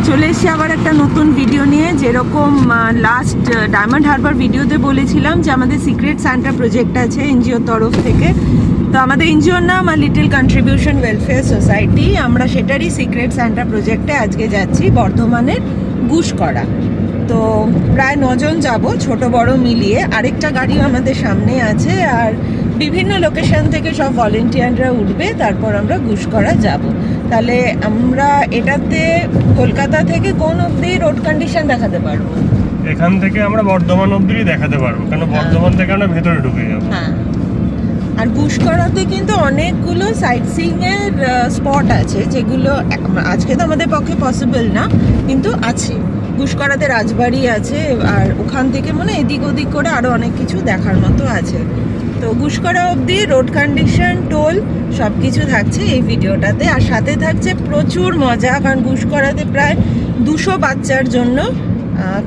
চলে এসেছি আবার একটা নতুন ভিডিও নিয়ে। যেরকম লাস্ট ডায়মন্ড হারবার ভিডিওতে বলেছিলাম যে আমাদের সিক্রেট সান্টা প্রজেক্ট আছে এনজিওর তরফ থেকে। তো আমাদের এনজিওর নাম লিটল কন্ট্রিবিউশন ওয়েলফেয়ার সোসাইটি। আমরা সেটারই সিক্রেট সান্টা প্রজেক্টে আজকে যাচ্ছি বর্ধমানের গুসকরা। তো প্রায় 9 জন যাব, ছোট বড় মিলিয়ে। আরেকটা গাড়িও আমাদের সামনে আছে, আর বিভিন্ন লোকেশন থেকে সব ভলেন্টিয়াররা উঠবে, তারপর আমরা গুসকরা যাব। তাহলে আমরা এটাতে কলকাতা থেকে কোন অবধি রোড কন্ডিশন দেখাতে পারবো? এখান থেকে আমরা বর্ধমান অবধি দেখাতে পারবো, কারণ বর্ধমান থেকে আমরা ভেতরে ঢুকে যাবো। হ্যাঁ, আর গুসকরাতে কিন্তু অনেকগুলো সাইট সিইং এর স্পট আছে, যেগুলো আজকে তো আমাদের পক্ষে পসিবল না, কিন্তু আছে। গুসকরাতে রাজবাড়ি আছে, আর ওখান থেকে মানে এদিক ওদিক করে আরো অনেক কিছু দেখার মতো আছে। তো গুসকরা অবধি রোড কন্ডিশন, টোল সব কিছু থাকছে এই ভিডিওটাতে। আর সাথে থাকছে প্রচুর মজা, কারণ গুসকরাতে প্রায় 200 বাচ্চার জন্য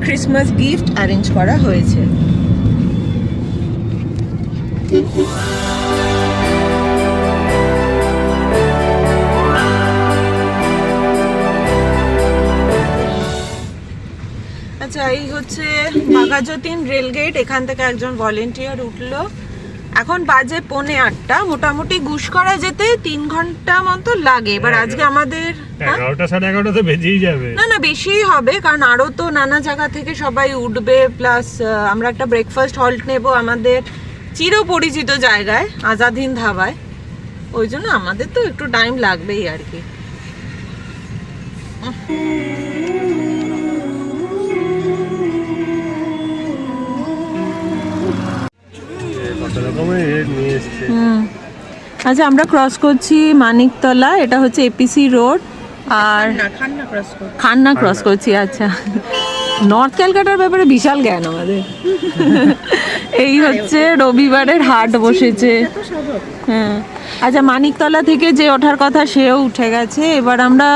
ক্রিসমাস গিফট অ্যারেঞ্জ করা হয়েছে। আচ্ছা, এই হচ্ছে বাঘাযতীন রেলগেট। এখান থেকে একজন ভলেন্টিয়ার উঠলো। এখন বাজে 7:45। মোটামুটি গুসকরা যেতে 3 ঘন্টা মতো লাগে। এবার আজকে আমাদের 11টা 11:30 তো বেজেই যাবে। না বেশিই হবে, কারণ আরো তো নানা জায়গা থেকে সবাই উঠবে। প্লাস আমরা একটা ব্রেকফাস্ট হল্ট নেব আমাদের চিরপরিচিত জায়গায়, আজাদ হিন্দ ধাবায়। ওই জন্য আমাদের তো একটু টাইম লাগবেই আর কি। আচ্ছা, আমরা ক্রস করছি মানিকতলা। এটা হচ্ছে এপিসি রোড। আর খান্না ক্রস করছি। আচ্ছা, নর্থ ক্যালকাটার ব্যাপারে বিশাল জ্ঞান আমাদের। এই হচ্ছে রবিবারের হাট বসেছে। হ্যাঁ, আচ্ছা, মানিকতলা থেকে যে ওঠার কথা সেও উঠে গেছে। এবার আমরা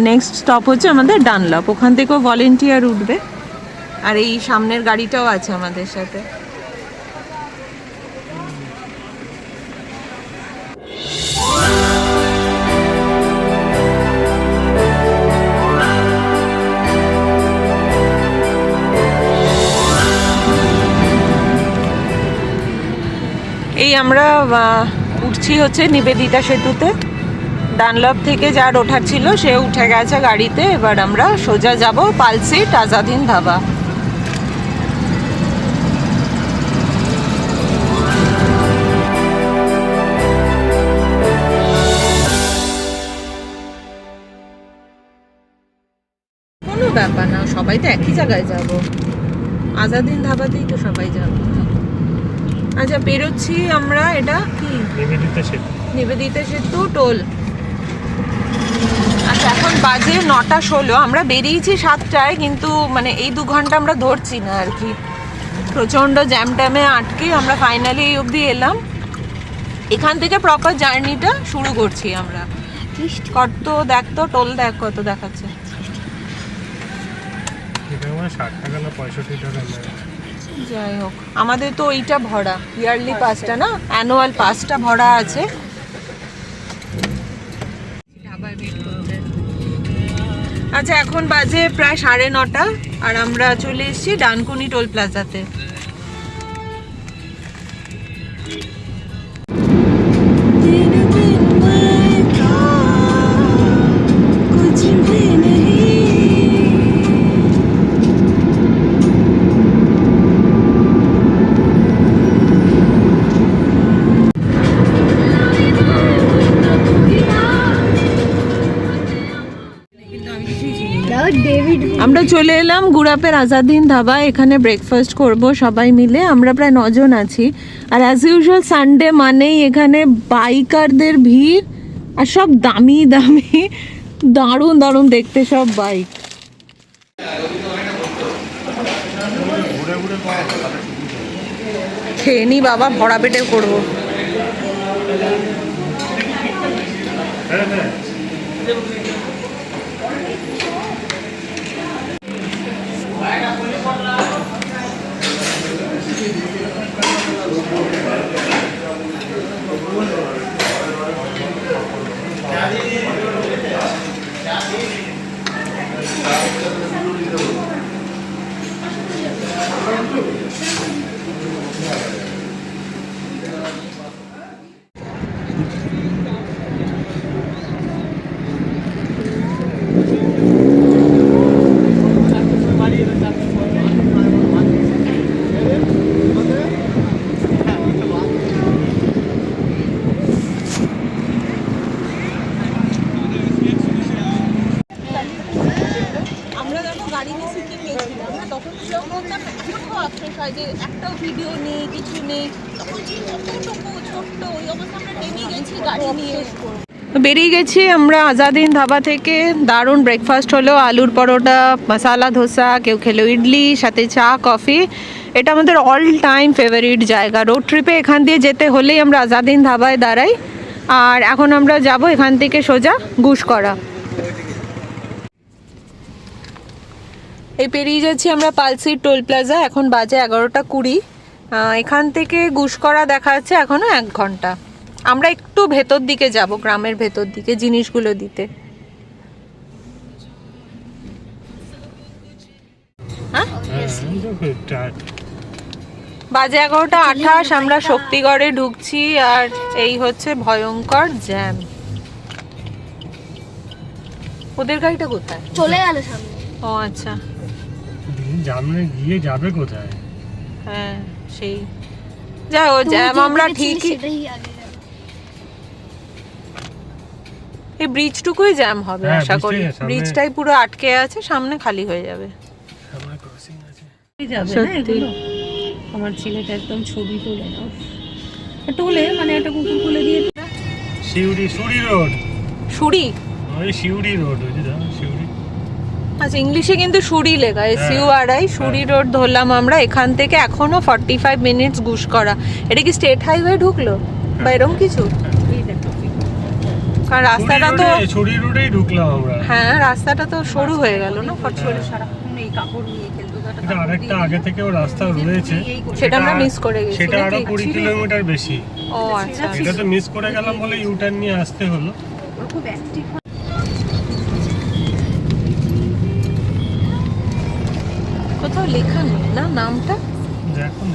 নেক্সট স্টপ হচ্ছে আমাদের ডানলপ। ওখান থেকেও ভলেন্টিয়ার উঠবে, আর এই সামনের গাড়িটাও আছে আমাদের সাথে। এই আমরা উঠছি হচ্ছে নিবেদিতা সেতুতে। ডানলপ থেকে যার ওঠার ছিল সে উঠে গেছে গাড়িতে। এবার আমরা সোজা যাব পালসিট আজাদ হিন্দ ধাবা। কোনো ব্যাপার না, সবাই তো একই জায়গায় যাব। আজাদ হিন্দ ধাবাতেই তো সবাই যাব। আচ্ছা, বেরোচ্ছি আমরা। এটা কি নিবেদিতা সেতু টোল। আচ্ছা, এখন বাজে 9:16। আমরা বেরিয়েছি 7টায়, কিন্তু মানে এই 2 ঘন্টা আমরা ধরছি না আর কি। প্রচণ্ড জ্যাম ট্যামে আটকে আমরা ফাইনালি এই অবধি এলাম। এখান থেকে প্রপার জার্নিটা শুরু করছি আমরা। কত দেখতো টোল, দেখ কত দেখাচ্ছে। 60 টাকা না 65 টাকা। যাই হোক, আমাদের তো ওইটা ভরা, ইয়ারলি পাসটা না, অ্যানুয়াল পাসটা ভরা আছে। আচ্ছা, এখন বাজে প্রায় 9:30, আর আমরা চলে এসেছি ডানকুনি টোল প্লাজাতে। আমরা চলে এলাম গুড়াপের আজাদ হিন্দ ধাবা। এখানে ব্রেকফাস্ট করব সবাই মিলে। আমরা প্রায় 9 জন আছি। আর অ্যাজ ইউজুয়াল সানডে মানেই এখানে বাইকারদের ভিড়, আর সব দামি দামি দারুণ দারুণ দেখতে সব বাইক। খেয়ে নি বাবা, ভরা পেটে করবো। আমরা যখন গাড়ি নিয়ে সিকিম গেছিলাম না, তখন কেউ বলতাম একটু আফসোস হয় যে একটাও ভিডিও নেই, কিছু নেই। তখন কতটুকু ছোট্ট ওই অবস্থা, আমরা নেমে গেছি গাড়ি নিয়ে। বেরিয়ে গেছি আমরা আজাদিন ধাবা থেকে। দারুণ ব্রেকফাস্ট হলো, আলুর পরোটা, মশালা ধোসা, কেউ খেলো ইডলি, সাথে চা কফি। এটা আমাদের অল টাইম ফেভারিট জায়গা। রোড ট্রিপে এখান দিয়ে যেতে হলেই আমরা আজাদিন ধাবায় দাঁড়াই। আর এখন আমরা যাব এখান থেকে সোজা গুসকরা। এই পেরিয়ে যাচ্ছি আমরা পালসির টোল প্লাজা। এখন বাজে 11:20। এখান থেকে গুসকরা দেখা যাচ্ছে এখনো 1 ঘন্টা। আমরা একটু ভেতর দিকে যাব, গ্রামের ভেতর দিকে জিনিসগুলো দিতে। বাজে 11:28। আমরা শক্তিগড়ে ঢুকছি আর এই হচ্ছে ভয়ঙ্কর জ্যাম। ওদের গাড়িটা কোথায়? চলে গেল সামনে। ও আচ্ছা, জামনে গিয়ে যাবে কোথায়? হ্যাঁ সেই যাই ও জ্যাম। আমরা ঠিকই এই ব্রিজটুকুই জ্যাম হবে আশা করি। ব্রিজটাই পুরো আটকে আছে, সামনে খালি হয়ে যাবে। সামনে ক্রসিং আছে। সত্যি আমার ছেলেটা একদম ছবি তোলে না, তোলে মানে একটা কুকুর তুলে দিয়ে। শিউরি রোড, সুরি, ওই শিউরি রোড, ওই যে শিউরি। আচ্ছা, ইংলিশে কিন্তু সুরি লেখা, SURI। সুরি রোড ধরলাম আমরা। এখান থেকে এখনো 45 মিনিটস গুসকরা। এটা কি স্টেট হাইওয়ে ঢুকলো বা এরকম কিছু? কারণ রাস্তাটা তো সুরি রোডেই ঢুকলাম আমরা। হ্যাঁ, রাস্তাটা তো সরু হয়ে গেল না। সারাক্ষণ এই কাপড় নিয়ে খেলতো। এটা আরেকটা আগে থেকেও রাস্তা রয়েছে, সেটা আমরা মিস করে গেছি। সেটা আরো 20 কিলোমিটার বেশি। ও আচ্ছা, এটা তো মিস করে গেলাম বলে ইউটার্ন নিয়ে আসতে হলো। খুব অ্যাক্টিভ। কোথাও লেখা নেই না নামটা। দেখুন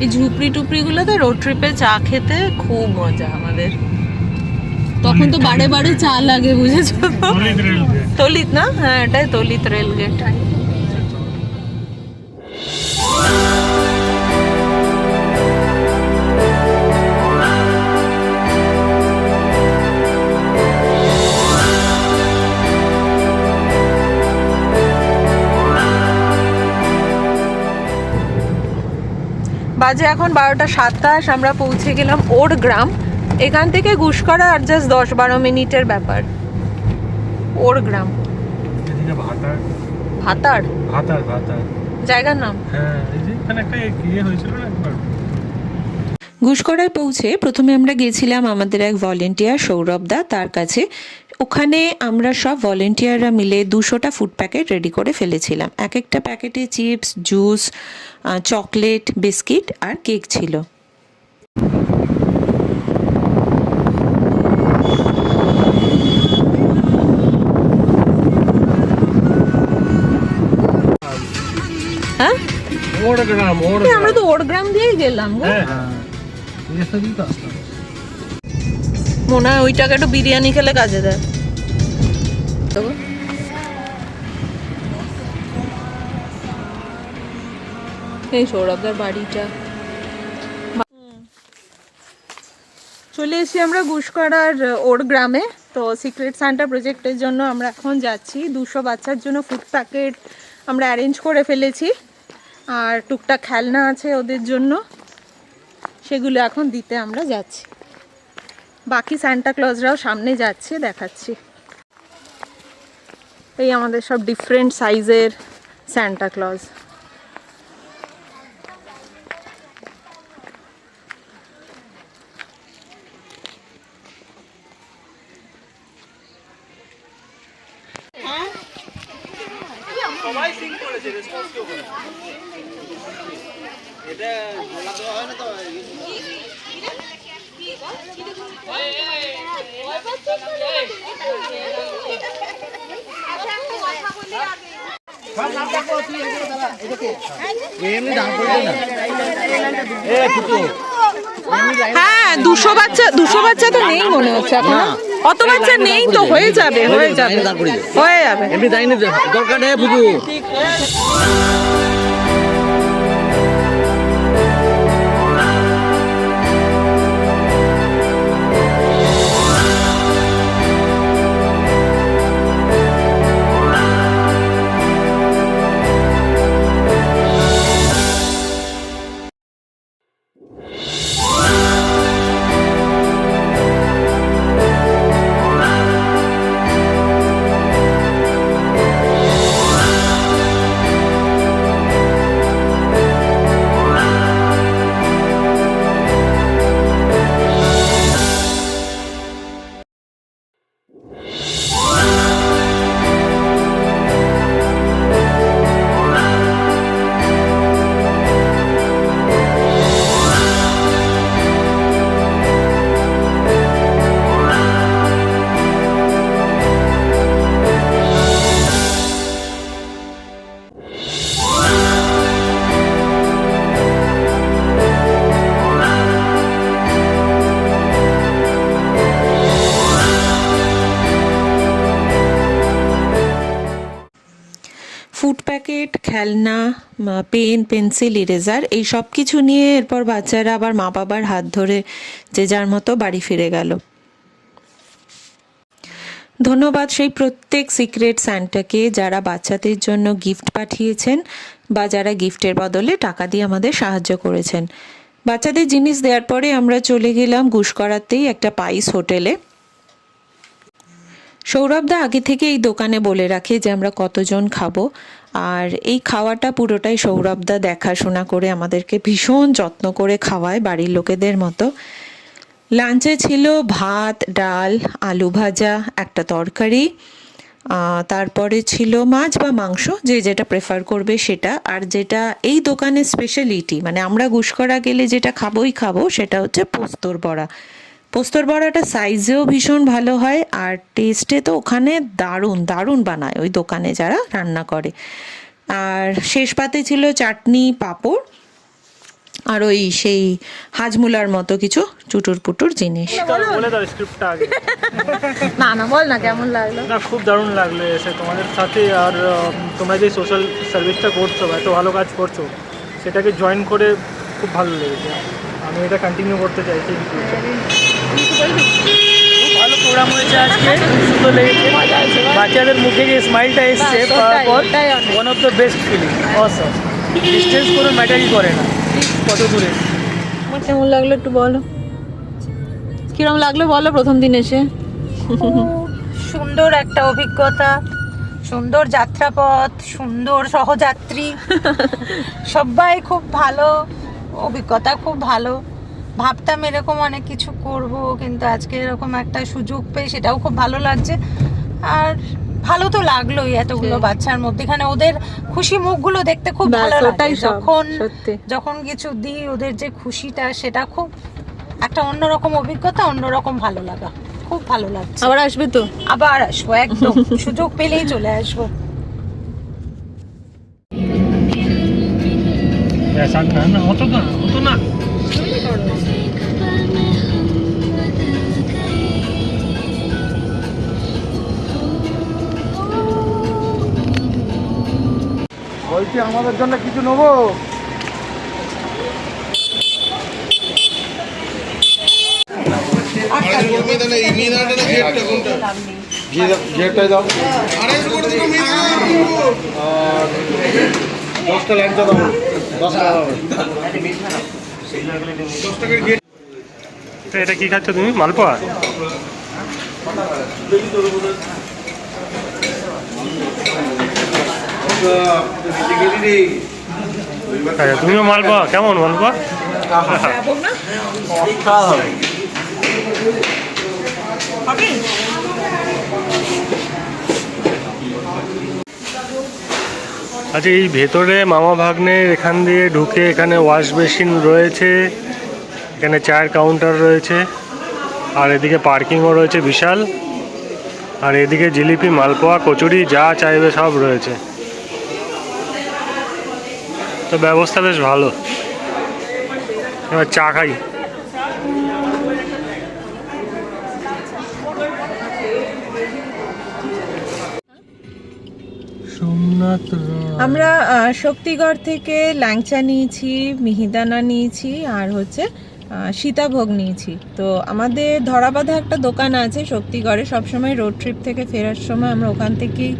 এই ঝুপড়ি টুপড়ি গুলোতে রোড ট্রিপে চা খেতে খুব মজা আমাদের। তখন তো বারে বারে চা লাগে, বুঝেছো তো? তলিত না? হ্যাঁ, এটাই তলিত রেল গেট। বাজে এখন 12:27। আমরা পৌঁছে গেলাম ওরগ্রাম। এখান থেকে গুসকরা আর জাস্ট 10-12 মিনিটের ব্যাপার। ওরগ্রাম, ভাতার জায়গার নাম। হ্যাঁ, এই যে এখানে একটা ইয়ে হয়েছিল না একবার। গুসকরায় পৌঁছে প্রথমে আমরা গেছিলাম আমাদের এক ভলেন্টিয়ার সৌরভ দা তার কাছে। ওখানে আমরা সব ভলেন্টিয়াররা মিলে 200টা ফুড প্যাকেট রেডি করে ফেলেছিলাম। এক একটা প্যাকেটে চিপস, জুস, চকলেট, বিস্কিট আর কেক ছিল। হ্যাঁ, আমরা তো ওরগ্রাম দিয়েই গেলাম গো। মনে হয় ওই টাকা একটু বিরিয়ানি খেলে কাজে দেয়। এই সৌরভদার বাড়িটা। চলে এসেছি আমরা গুসকরার ওরগ্রামে। তো সিক্রেট সান্টা প্রজেক্টের জন্য আমরা এখন যাচ্ছি। 200 বাচ্চার জন্য ফুড প্যাকেট আমরা অ্যারেঞ্জ করে ফেলেছি, আর টুকটাক খেলনা আছে ওদের জন্য, সেগুলো এখন দিতে আমরা যাচ্ছি। বাকি সান্টা ক্লজরাও সামনে যাচ্ছে, দেখাচ্ছি। এই আমাদের সব ডিফারেন্ট সাইজের সান্টা ক্লজ। সবাই সিং করেছে, রেসপন্স তো করে। এটা বলা দেওয়া হয় না তো। হ্যাঁ 200 বাচ্চা তো নেই মনে হচ্ছে এখন, অত বাচ্চা নেই তো, হয়ে যাবে হয়ে যাবে হয়ে যাবে। এমনি যাইনি দরকার নেই বুঝু। ফুড প্যাকেট, খেলনা, পেন, পেন্সিল, ইরেজার এই সব কিছু নিয়ে এরপর বাচ্চারা আবার মা বাবার হাত ধরে যে যার মতো বাড়ি ফিরে গেল। ধন্যবাদ সেই প্রত্যেক সিক্রেট স্যান্টাকে যারা বাচ্চাদের জন্য গিফট পাঠিয়েছেন বা যারা গিফটের বদলে টাকা দিয়ে আমাদের সাহায্য করেছেন। বাচ্চাদের জিনিস দেওয়ার পরে আমরা চলে গেলাম গুসকরাতেই একটা পাইস হোটেলে। সৌরভদা আগে থেকে এই দোকানে বলে রাখে যে আমরা কতজন খাবো, আর এই খাওয়াটা পুরোটাই সৌরভদা দেখাশোনা করে আমাদেরকে ভীষণ যত্ন করে খাওয়ায় বাড়ির লোকেদের মতো। লাঞ্চে ছিল ভাত, ডাল, আলু ভাজা, একটা তরকারি, তারপরে ছিল মাছ বা মাংস, যে যেটা প্রেফার করবে সেটা। আর যেটা এই দোকানের স্পেশালিটি, মানে আমরা গুসকরা গেলে যেটা খাবোই খাবো, সেটা হচ্ছে পোস্তর বড়া। পোস্তর বড়াটা সাইজেও ভীষণ ভালো হয়, আর টেস্টে তো ওখানে দারুণ দারুণ বানায় ওই দোকানে যারা রান্না করে। আর শেষ পাতে ছিল চাটনি, পাঁপড় আর ওই সেই হাজমুলার মতো কিছু চুটুর পুটুর জিনিস। বলে দাও স্ক্রিপ্টটা আগে। না না বল না কেমন লাগলো। না, খুব দারুণ লাগলো এসে তোমাদের সাথে। আর তোমরা যে সোশ্যাল সার্ভিসটা করছো, এত ভালো কাজ করছো, সেটাকে জয়েন করে খুব ভালো লেগেছে। আমি এটা কন্টিনিউ করতে চাইছি। ভালো প্রোগ্রাম হয়েছে আজকে, খুব সুন্দর লেগেছে। বাচ্চাদের মুখে যে স্মাইলটা এসছে one of the best feeling. অসম, ডিস্টেন্স কোনো ম্যাটারই করে না, কত দূরে। আমার কেমন লাগলো একটু বলো, কিরম লাগলো বলো প্রথম দিন এসে? সুন্দর একটা অভিজ্ঞতা, সুন্দর যাত্রাপথ, সুন্দর সহযাত্রী, সবাই খুব ভালো অভিজ্ঞতা, খুব ভালো। ভাবতাম এরকম অনেক কিছু করব, কিন্তু আজকে এরকম একটা সুযোগ পেয়ে সেটাও খুব ভালো লাগছে। আর ভালো তো লাগলোই এতগুলো বাচ্চার মধ্যেখানে ওদের খুশি মুখগুলো দেখতে খুব ভালো লাগে। যখন কিছু দিই ওদের যে খুশিটা, সেটা খুব একটা অন্যরকম অভিজ্ঞতা, অন্যরকম ভালো লাগা, খুব ভালো লাগছে। আবার আসবে তো? আবার আসবো, একদম সুযোগ পেলেই চলে আসবো। না বলছি আমাদের জন্য কিছু নেবো? ঘিটাই দাও, 10টা ল্যাংচা দাও, 10 টাকা। এটা কি খাচ্ছ তুমি? মালপোয়া? তুমিও মালপোয়া? কেমন মালপোয়া? আচ্ছা, এই ভেতরে মামা ভাগ্নের এখান দিয়ে ঢুকে এখানে ওয়াশ বেসিন রয়েছে, এখানে চায়ের কাউন্টার রয়েছে, আর এদিকে পার্কিংও রয়েছে বিশাল, আর এদিকে জিলিপি, মালপোয়া, কচুরি যা চাইবে সব রয়েছে। তো ব্যবস্থা বেশ ভালো। এবার চা খাই। সোমনাথ আমরা শক্তিগড় থেকে ল্যাংচা নিয়েছি, মিহিদানা নিয়েছি, আর হচ্ছে সীতাভোগ নিয়েছি। তো আমাদের ধরাবাঁধা একটা দোকান আছে শক্তিগড়ে, সবসময় রোড ট্রিপ থেকে ফেরার সময় আমরা ওখান থেকেই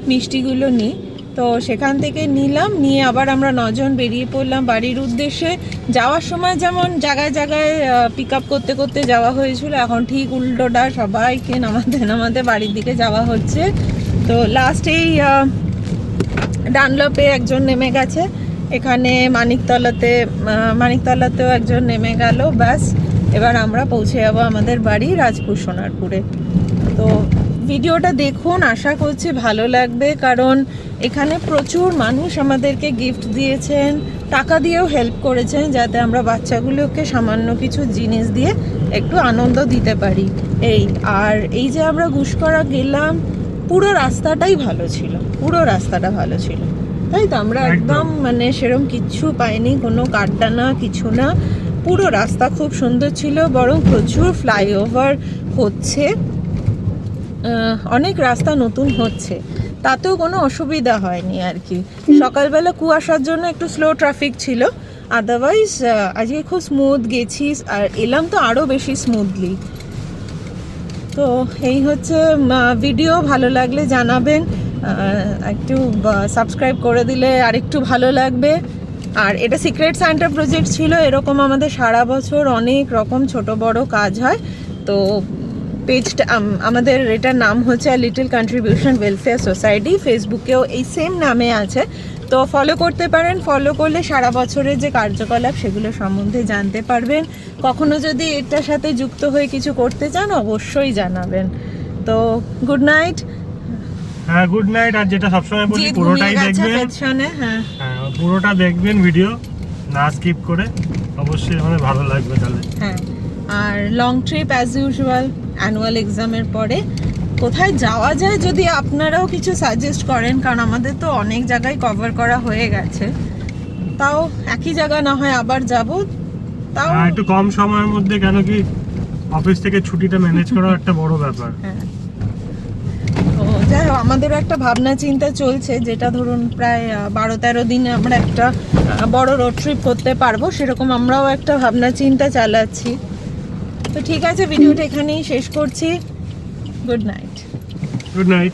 মিষ্টিগুলো নিই। তো সেখান থেকে নিলাম, নিয়ে আবার আমরা 9 জন বেরিয়ে পড়লাম বাড়ির উদ্দেশ্যে। যাওয়ার সময় যেমন জায়গায় জায়গায় পিক আপ করতে করতে যাওয়া হয়েছিল, এখন ঠিক উল্টোটা, সবাইকে নামাতে নামাতে বাড়ির দিকে যাওয়া হচ্ছে। তো লাস্টেই ডানলপে একজন নেমে গেছে, এখানে মানিকতলাতেও একজন নেমে গেল। ব্যাস, এবার আমরা পৌঁছে যাবো আমাদের বাড়ি রাজপুর সোনারপুরে। তো ভিডিওটা দেখুন, আশা করছি ভালো লাগবে, কারণ এখানে প্রচুর মানুষ আমাদেরকে গিফট দিয়েছেন, টাকা দিয়েও হেল্প করেছেন, যাতে আমরা বাচ্চাগুলোকে সামান্য কিছু জিনিস দিয়ে একটু আনন্দ দিতে পারি। আর এই যে আমরা গুসকরা গেলাম, পুরো রাস্তাটাই ভালো ছিল, পুরো রাস্তাটা ভালো ছিল, তাই তো আমরা একদম মানে সেরকম কিচ্ছু পাইনি, কোনো কাটটা না, কিছু না, পুরো রাস্তা খুব সুন্দর ছিল। বরং প্রচুর ফ্লাইওভার হচ্ছে, অনেক রাস্তা নতুন হচ্ছে, তাতেও কোনো অসুবিধা হয়নি আর কি। সকালবেলা কুয়াশার জন্য একটু স্লো ট্রাফিক ছিল, আদারওয়াইজ আজকে খুব স্মুথ গেছি, আর এলাম তো আরও বেশি স্মুথলি। তো এই হচ্ছে ভিডিও, ভালো লাগলে জানাবেন, একটু সাবস্ক্রাইব করে দিলে আরেকটু ভালো লাগবে। আর এটা সিক্রেট সান্টা প্রজেক্ট ছিল, এরকম আমাদের সারা বছর অনেক রকম ছোট বড় কাজ হয়। তো পেজটা আমাদের, এটার নাম হচ্ছে লিটল কন্ট্রিবিউশন ওয়েলফেয়ার সোসাইটি, ফেসবুকেও এই সেম নামে আছে। তো ফলো করতে পারেন, ফলো করলে সারা বছরের যে কার্যকলাপ সেগুলো সম্বন্ধে জানতে পারবেন। কখনো যদি এটার সাথে যুক্ত হয়ে কিছু করতে চান অবশ্যই জানাবেন। তো গুড নাইট। হ্যাঁ, গুড নাইট। আর যেটা সবসময় বলি, পুরোটাই দেখবেন, হ্যাঁ পুরোটা দেখবেন ভিডিও, না স্কিপ করে, অবশ্যই আমাদের ভালো লাগবে তাহলে। হ্যাঁ, আর long trip as usual annual এক্সামের পরে কোথায় যাওয়া যায় যদি আপনারাও কিছু সাজেস্ট করেন, কারণ আমাদের তো অনেক জায়গায় কভার করা হয়ে গেছে, তাও একই জায়গা না হয় আবার যাব, তাও একটু কম সময়ের মধ্যে, কেন কি অফিস থেকে ছুটিটা ম্যানেজ করা একটা বড় ব্যাপার। হ্যাঁ, তো যাই হোক, আমাদেরও একটা ভাবনা চিন্তা চলছে, যেটা ধরুন প্রায় 12-13 দিনে আমরা একটা বড় রোড ট্রিপ করতে পারবো, সেরকম আমরাও একটা ভাবনা চিন্তা চালাচ্ছি। তো ঠিক আছে, ভিডিওটা এখানেই শেষ করছি। Good night. Good night.